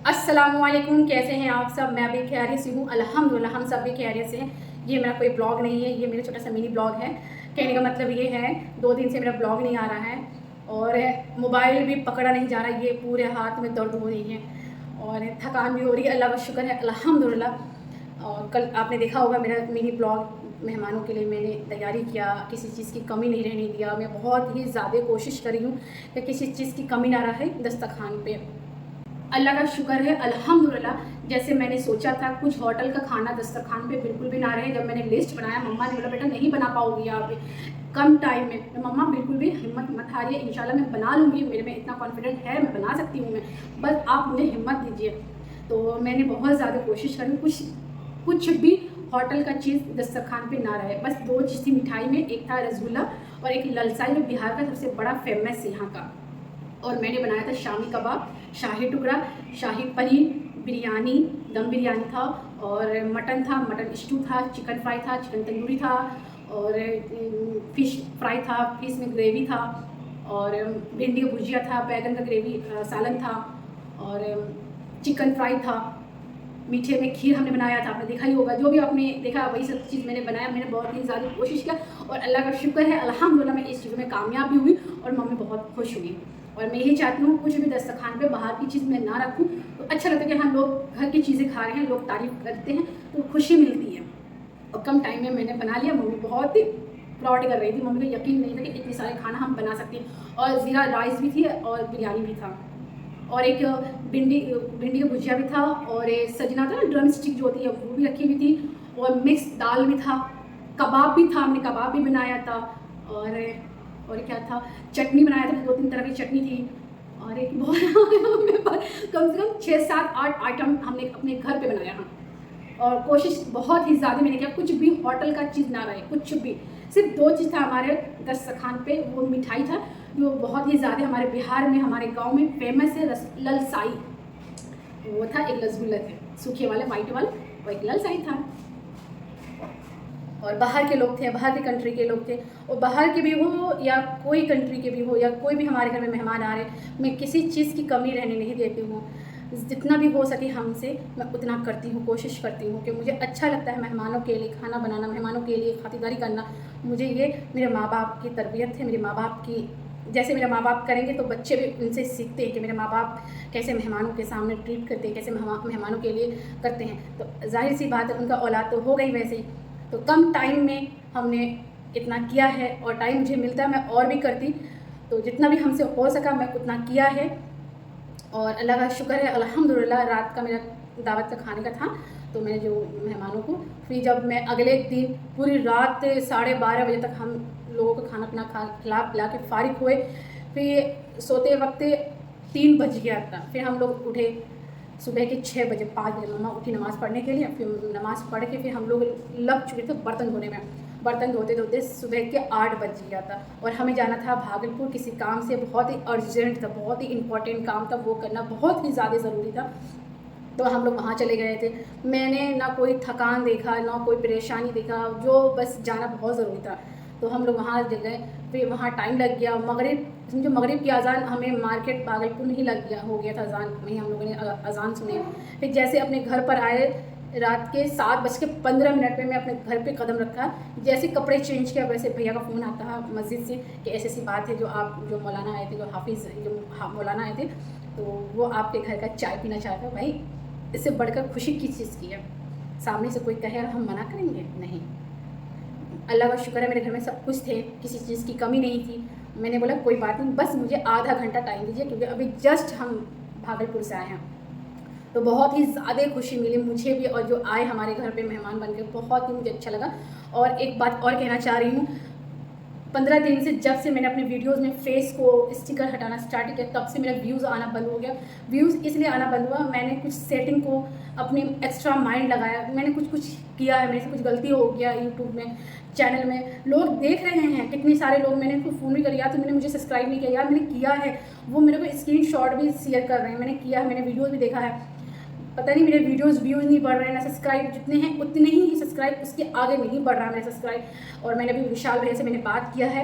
अस्सलामुअलैकुम, कैसे हैं आप सब। मैं भी खैरियत से हूँ, अल्हम्दुलिल्लाह हम सब भी खैरियत से हैं। ये मेरा कोई ब्लॉग नहीं है, ये मेरा छोटा सा मिनी ब्लॉग है। कहने का मतलब ये है 2 दिन से मेरा ब्लॉग नहीं आ रहा है और मोबाइल भी पकड़ा नहीं जा रहा, ये पूरे हाथ में दर्द हो रही है और थकान भी हो रही है। अल्लाह का शुक्र है अल्हम्दुलिल्लाह। और कल आपने देखा होगा मेरा मिनी ब्लॉग, मेहमानों के लिए मैंने तैयारी किया, किसी चीज़ की कमी नहीं रहने दिया। मैं बहुत ही ज़्यादा कोशिश करी हूँ कि किसी चीज़ की कमी ना रहे दस्तरखान पे। अल्लाह का शुक्र है अल्हम्दुलिल्लाह। जैसे मैंने सोचा था, कुछ होटल का खाना दस्तरखान पे बिल्कुल भी ना रहे। जब मैंने लिस्ट बनाया, मम्मा ने बोला बेटा नहीं बना पाओगी आप कम टाइम में। तो मम्मा बिल्कुल भी हिम्मत मत हारिए, इंशाल्लाह मैं बना लूँगी, मेरे में इतना कॉन्फिडेंट है, मैं बना सकती हूँ, मैं बस आप मुझे हिम्मत दीजिए। तो मैंने बहुत ज़्यादा कोशिश करी, कुछ भी होटल का चीज़ दस्तरखान पे ना रहे। बस 2 चीज़ थी मिठाई में, एक था रसगुल्ला और एक ललसाई, जो बिहार का सबसे बड़ा फेमस यहाँ का। और मैंने बनाया था शामी कबाब, शाही टुकड़ा, शाही पनीर, बिरयानी, दम बिरयानी था और मटन था, मटन स्टू था, चिकन फ्राई था, चिकन तंदूरी था और फ़िश फ्राई था, फिश में ग्रेवी था और भिंडी का भुजिया था, बैगन का ग्रेवी सालन था और चिकन फ्राई था। मीठे में खीर हमने बनाया था, आपने देखा ही होगा। जो भी आपने देखा वही सब चीज़ मैंने बनाया। मैंने बहुत ही ज़्यादा कोशिश किया और अल्लाह का शुक्र है अल्हम्दुलिल्लाह मैं इस चीज़ में कामयाब भी हुई और मम्मी बहुत खुश हुई। और मैं यही चाहती हूँ कुछ भी दस्तरखान पे बाहर की चीज़ मैं ना रखूँ। तो अच्छा लगता है कि हम लोग घर की चीज़ें खा रहे हैं, लोग तारीफ़ करते हैं तो खुशी मिलती है। और कम टाइम में मैंने बना लिया। मम्मी बहुत ही प्राउड कर रही थी, मम्मी को यकीन नहीं था कि इतने सारे खाना हम बना सकते हैं। और ज़ीरा राइस भी थी और बिरयानी भी था और एक भिंडी का भुजिया भी था और सजना था ना, ड्रम स्टिक जो होती है वो भी रखी हुई थी और मिक्स दाल भी था, कबाब भी था, हमने कबाब भी बनाया था और क्या था, चटनी बनाया था, 2-3 तरह की चटनी थी और एक बहुत कम से कम 6-7-8 आइटम हमने अपने घर पे बनाया है। और कोशिश बहुत ही ज़्यादा मैंने किया, कुछ भी होटल का चीज़ ना रहे, कुछ भी। सिर्फ 2 चीज़ था हमारे दस्तरखान पे, वो मिठाई था जो बहुत ही ज़्यादा हमारे बिहार में, हमारे गांव में फेमस है, ललसाई वो था, एक रसगुल्ला थे सूखे वाले वाइट वाले, वो एक ललसाई था। और बाहर के लोग थे, बाहर की कंट्री के लोग थे, और बाहर के भी हो या कोई कंट्री के भी हो या कोई भी हमारे घर में मेहमान आ रहे, मैं किसी चीज़ की कमी रहने नहीं देती हूँ। जितना भी हो सके हमसे मैं उतना करती हूँ, कोशिश करती हूँ कि मुझे अच्छा लगता है मेहमानों के लिए खाना बनाना, मेहमानों के लिए खातिरदारी करना। मुझे ये मेरे माँ बाप की तरबियत है, मेरे माँ बाप की, जैसे मेरे माँ बाप करेंगे तो बच्चे भी उनसे सीखते हैं कि मेरे माँ बाप कैसे मेहमानों के सामने ट्रीट करते हैं, कैसे मेहमानों के लिए करते हैं। तो जाहिर सी बात है उनका औलाद तो हो गई वैसे ही। तो कम टाइम में हमने इतना किया है और टाइम मुझे मिलता है मैं और भी करती। तो जितना भी हमसे हो सका मैं उतना किया है और अल्लाह का शुक्र है अल्हम्दुलिल्लाह। रात का मेरा दावत का खाने का था तो मैंने जो मेहमानों को फिर जब मैं अगले दिन पूरी रात 12:30 बजे तक हम लोगों को खाना पीना खिला पिला के फ़ारिग हुए। फिर सोते वक्त 3 बज गया था, फिर हम लोग उठे सुबह के 6 बजे 5 बजे मम्मा उठी नमाज़ पढ़ने के लिए। फिर नमाज़ पढ़ के फिर हम लोग लग चुके थे बर्तन धोने में। बर्तन धोते धोते सुबह के 8 बज गया था और हमें जाना था भागलपुर किसी काम से, बहुत ही अर्जेंट था, बहुत ही इंपॉर्टेंट काम था, वो करना बहुत ही ज़्यादा ज़रूरी था। तो हम लोग वहाँ चले गए थे। मैंने ना कोई थकान देखा ना कोई परेशानी देखा, जो बस जाना बहुत ज़रूरी था। तो हम लोग वहाँ गए, फिर वहाँ टाइम लग गया। मगरिब समझो, मगरिब की अज़ान हमें मार्केट भागलपुर में ही लग गया, हो गया था अज़ान, वहीं हम लोगों ने अज़ान सुनी। फिर जैसे अपने घर पर आए रात के 7:15 पे मैं अपने घर पे कदम रखा, जैसे कपड़े चेंज किया वैसे भैया का फ़ोन आता है मस्जिद से कि ऐसी ऐसी बात है, जो मौलाना आए थे, जो हाफिज़ जो मौलाना आए थे, तो वो आपके घर का चाय पीना चाहते हैं। भाई इससे बढ़कर खुशी की चीज़ की है। सामने से कोई कहे हम मना करेंगे? नहीं। अल्लाह का शुक्र है मेरे घर में सब कुछ थे, किसी चीज़ की कमी नहीं थी। मैंने बोला कोई बात नहीं, बस मुझे आधा घंटा टाइम दीजिए क्योंकि अभी जस्ट हम भागलपुर से आए हैं। तो बहुत ही ज़्यादा खुशी मिली मुझे भी और जो आए हमारे घर पे मेहमान बन के, बहुत ही मुझे अच्छा लगा। और एक बात और कहना चाह रही हूँ, 15 दिन से जब से मैंने अपने वीडियोस में फेस को स्टिकर हटाना स्टार्ट किया तब से मेरा व्यूज़ आना बंद हो गया। व्यूज़ इसलिए आना बंद हुआ, मैंने कुछ सेटिंग को अपने एक्स्ट्रा माइंड लगाया, मैंने कुछ किया है, मेरे से कुछ गलती हो गया यूट्यूब में, चैनल में। लोग देख रहे हैं, कितने सारे लोग, मैंने उनको फ़ोन भी कर लिया तो मैंने मुझे सब्सक्राइब नहीं किया। यार मैंने किया है, वो मेरे को स्क्रीनशॉट भी शेयर कर रहे हैं, मैंने किया है, मैंने वीडियोज़ भी देखा है। पता नहीं मेरे वीडियोस व्यूज़ नहीं बढ़ रहे हैं ना, सब्सक्राइब जितने हैं उतने ही सब्सक्राइब, उसके आगे नहीं बढ़ रहा है मेरा सब्सक्राइब। और मैंने अभी विशाल भैया से मैंने बात किया है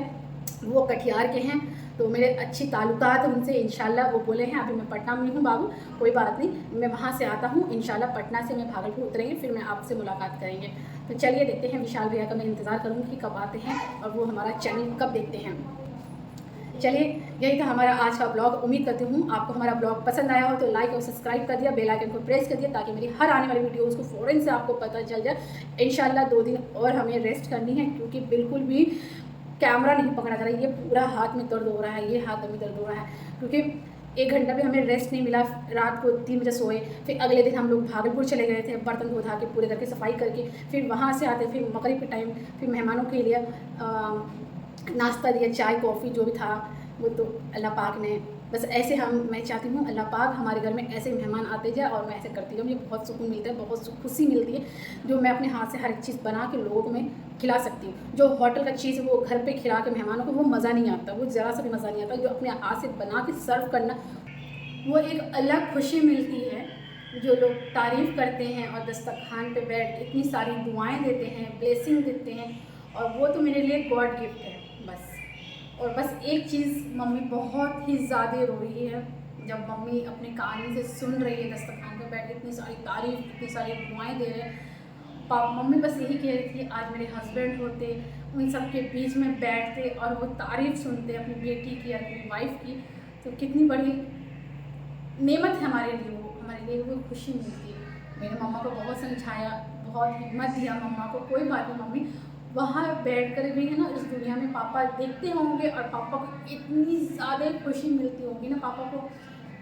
वो कटिहार के हैं, तो मेरे अच्छी ताल्लुकात उनसे इंशाल्लाह। वो बोले हैं अभी मैं पटना में हूँ बाबू, कोई बात नहीं, मैं वहाँ से आता हूँ इंशाल्लाह। पटना से मैं भागलपुर उतरेंगे, फिर मैं आपसे मुलाकात करेंगे। तो चलिए देखते हैं, विशाल भैया का मैं इंतज़ार करूँगी कि कब आते हैं और वो हमारा चैनल कब देखते हैं। चलिए, यही था हमारा आज का ब्लॉग। उम्मीद करती हूँ आपको हमारा ब्लॉग पसंद आया हो तो लाइक और सब्सक्राइब कर दिया, बेल आइकन को प्रेस कर दिया, ताकि मेरी हर आने वाली वीडियोज़ को फ़ौरन से आपको पता चल जाए। इंशाल्लाह 2 दिन और हमें रेस्ट करनी है, क्योंकि बिल्कुल भी कैमरा नहीं पकड़ा जा रहा है। ये पूरा हाथ में दर्द हो रहा है, ये हाथ में दर्द हो रहा है, क्योंकि 1 घंटा भी हमें रेस्ट नहीं मिला। रात को 3 बजे सोए, फिर अगले दिन हम लोग भागलपुर चले गए थे, बर्तन धो धा के पूरे करके सफाई करके, फिर वहाँ से आते, फिर मगरिब के टाइम फिर मेहमानों के लिए नाश्ता दिया, चाय कॉफ़ी जो भी था वो तो अल्लाह पाक ने। बस ऐसे मैं चाहती हूँ अल्लाह पाक हमारे घर में ऐसे मेहमान आते जाए, और मैं ऐसे करती हूँ। मुझे बहुत सुकून मिलता है, बहुत खुशी मिलती है, जो मैं अपने हाथ से हर एक चीज़ बना के लोगों को मैं खिला सकती हूँ। जो होटल का चीज़ वो घर पे खिला के मेहमानों को, वो मज़ा नहीं आता, वो ज़रा सा भी मज़ा नहीं आता। जो अपने हाथ से बना के सर्व करना, वो एक अलग खुशी मिलती है। जो लोग तारीफ़ करते हैं और दस्तरखान पे बैठ इतनी सारी दुआएं देते हैं, ब्लेसिंग देते हैं, और वो तो मेरे लिए गॉड गिफ्ट है बस। और बस एक चीज़, मम्मी बहुत ही ज़्यादा रो रही है। जब मम्मी अपने कान से सुन रही है दस्तरखान पे बैठ इतनी सारी तारीफ़, इतनी सारी दुआएं दे रहे हैं, मम्मी बस यही कह रही थी आज मेरे हस्बैंड होते, उन सब के बीच में बैठते और वो तारीफ़ सुनते अपनी बेटी की, अपनी वाइफ की, तो कितनी बड़ी नेमत है हमारे लिए वो खुशी मिलती है। मेरे मम्मा को बहुत समझाया, बहुत हिम्मत दिया मम्मा को, कोई बात नहीं मम्मी, वहाँ बैठ कर भी है ना, इस दुनिया में पापा देखते होंगे और पापा को इतनी ज़्यादा खुशी मिलती होगी ना, पापा को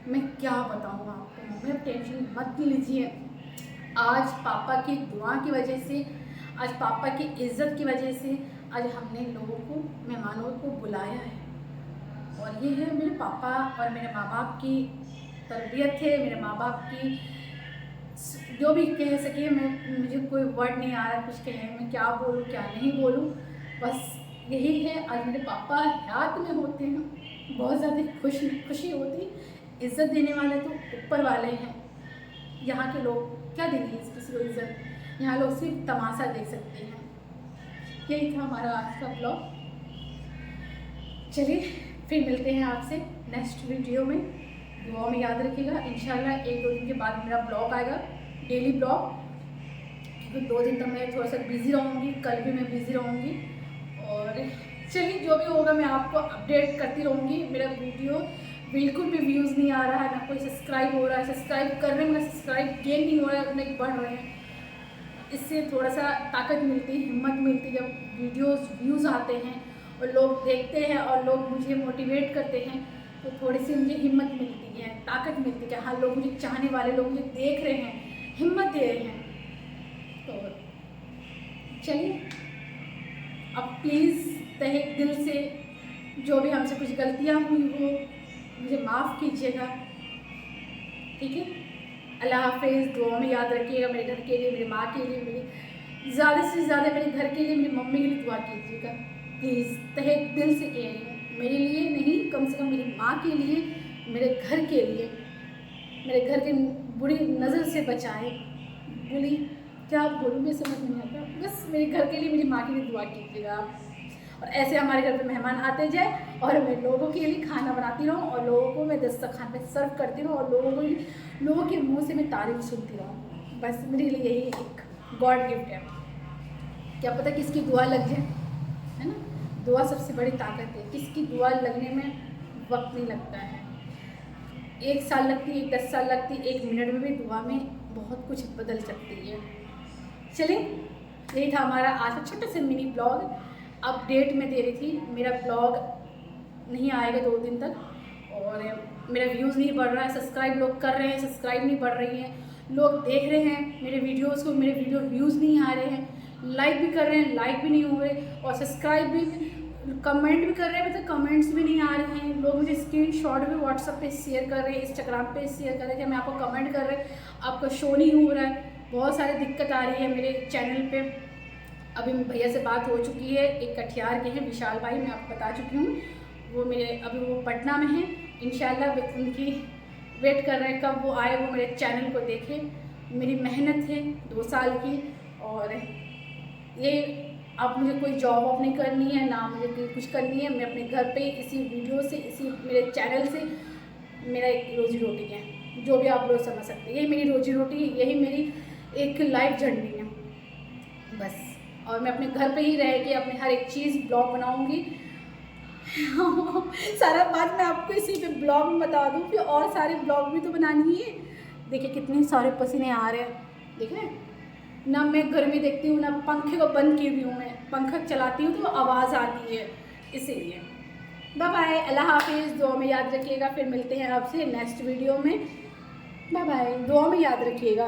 मैं क्या बताऊँ आपको। मम्मी अब टेंशन मत लीजिए, आज पापा की दुआ की वजह से, आज पापा की इज़्ज़त की वजह से आज हमने लोगों को, मेहमानों को बुलाया है। और ये है मेरे पापा और मेरे माँ बाप की तरबियत है, मेरे माँ बाप की, जो भी कह सके मुझे कोई वर्ड नहीं आ रहा कुछ कहे, मैं क्या बोलूँ क्या नहीं बोलूँ। बस यही है, आज मेरे पापा हयात में होते हैं, बहुत ज़्यादा खुशी होती। इज़्ज़त देने वाले तो ऊपर वाले हैं, यहाँ के लोग क्या देंगे किसी को इज़्ज़त, यहाँ लोग सिर्फ तमाशा देख सकते हैं। यही था हमारा आज का ब्लॉग। चलिए फिर मिलते हैं आपसे नेक्स्ट वीडियो में। दुआ में याद रखिएगा, इंशाल्लाह 1-2 दिन के बाद मेरा ब्लॉग आएगा, डेली ब्लॉग, क्योंकि 2 दिन तक मैं थोड़ा सा बिज़ी रहूँगी, कल भी मैं बिज़ी रहूँगी। और चलिए जो भी होगा मैं आपको अपडेट करती रहूँगी। मेरा वीडियो बिल्कुल भी व्यूज़ नहीं आ रहा है, ना कोई सब्सक्राइब हो रहा है, सब्सक्राइब कर रहे हैं मगर सब्सक्राइब गेन नहीं हो रहा है, नहीं बढ़ रहे हैं। इससे थोड़ा सा ताकत मिलती, हिम्मत मिलती, जब वीडियोज़ व्यूज़ आते हैं और लोग देखते हैं और लोग मुझे मोटिवेट करते हैं, तो थोड़ी सी मुझे हिम्मत मिलती है, ताकत मिलती है कि हाँ लोग मुझे चाहने वाले, लोग मुझे देख रहे हैं, हिम्मत दे रहे हैं। तो चलिए अब प्लीज़ तहे दिल से जो भी हमसे कुछ गलतियाँ हुई हो मुझे माफ़ कीजिएगा, ठीक है। अल्लाह हाफ़िज़। दुआ में याद रखिएगा, मेरे घर के लिए, मेरी माँ के लिए, मेरी ज़्यादा से ज़्यादा मेरे घर के लिए, मेरी मम्मी के लिए दुआ कीजिएगा प्लीज़, तहे दिल से कह रही हूँ। मेरे लिए नहीं, कम से कम मेरी माँ के लिए, मेरे घर के लिए, मेरे घर के बुरी नज़र से बचाएं। बुरी क्या बोलूँ मैं समझ नहीं आता, बस मेरे घर के लिए, मेरी माँ के लिए दुआ कीजिएगा आप। और ऐसे हमारे घर पे मेहमान आते जाए और मैं लोगों के लिए खाना बनाती रहूँ और लोगों को मैं दस्तरखान पे सर्व करती रहूँ और लोगों के मुंह से मैं तारीफ़ सुनती रहूँ। बस मेरे लिए यही एक गॉड गिफ्ट है। क्या पता किसकी दुआ लग जाए, है ना। दुआ सबसे बड़ी ताकत है, किसकी दुआ लगने में वक्त नहीं लगता है। 1 साल लगती है, 10 साल लगती है, 1 मिनट में भी दुआ में बहुत कुछ बदल सकती है। चलिए यही था हमारा आज का छोटा सा मिनी ब्लॉग। अपडेट में दे रही थी, मेरा ब्लॉग नहीं आएगा 2 दिन तक, और मेरा व्यूज़ नहीं बढ़ रहा है। सब्सक्राइब लोग कर रहे हैं, सब्सक्राइब नहीं बढ़ रही हैं, लोग देख रहे हैं मेरे वीडियोज़ को, मेरे वीडियो व्यूज़ नहीं आ रहे हैं, लाइक भी कर रहे हैं, लाइक भी नहीं हो रहे, और सब्सक्राइब भी, कमेंट भी कर रहे हैं, तो कमेंट्स भी नहीं आ रहे हैं। लोग मुझे स्क्रीनशॉट भी व्हाट्सएप पे शेयर कर रहे हैं, इंस्टाग्राम पे शेयर कर रहे हैं कि मैं आपको कमेंट कर रहे हैं, आपका शो नहीं हो रहा है। बहुत सारी दिक्कत आ रही है मेरे चैनल पे। अभी भैया से बात हो चुकी है, एक कटिहार के हैं विशाल भाई, मैं आपको बता चुकी हूँ, वो मेरे अभी वो पटना में हैं। इंशाल्लाह उनकी वेट कर रहे हैं कब वो आए, वो मेरे चैनल को देखें। मेरी मेहनत है 2 साल की, और ये अब मुझे कोई जॉब वॉब नहीं करनी है, ना मुझे कोई कुछ करनी है। मैं अपने घर पे इसी वीडियो से, इसी मेरे चैनल से मेरा एक रोजी रोटी है, जो भी आप लोग समझ सकते हैं। यही मेरी रोजी रोटी है, यही मेरी एक लाइफ जर्नी है बस। और मैं अपने घर पे ही रह के अपने हर एक चीज़ ब्लॉग बनाऊँगी। सारा बात मैं आपको इसी पे ब्लॉग में बता दूँ, फिर और सारे ब्लॉग भी तो बनानी है। देखिए कितने सारे पसीने आ रहे हैं, देख रहे हैं ना। मैं गर्मी देखती हूँ ना, पंखे को बंद की हुई हूँ, मैं पंखा चलाती हूँ तो आवाज़ आती है, इसीलिए। बाय बाय, अल्लाह हाफिज़, दुआ में याद रखिएगा। फिर मिलते हैं आपसे नेक्स्ट वीडियो में। बाय बाय, दुआ में याद रखिएगा।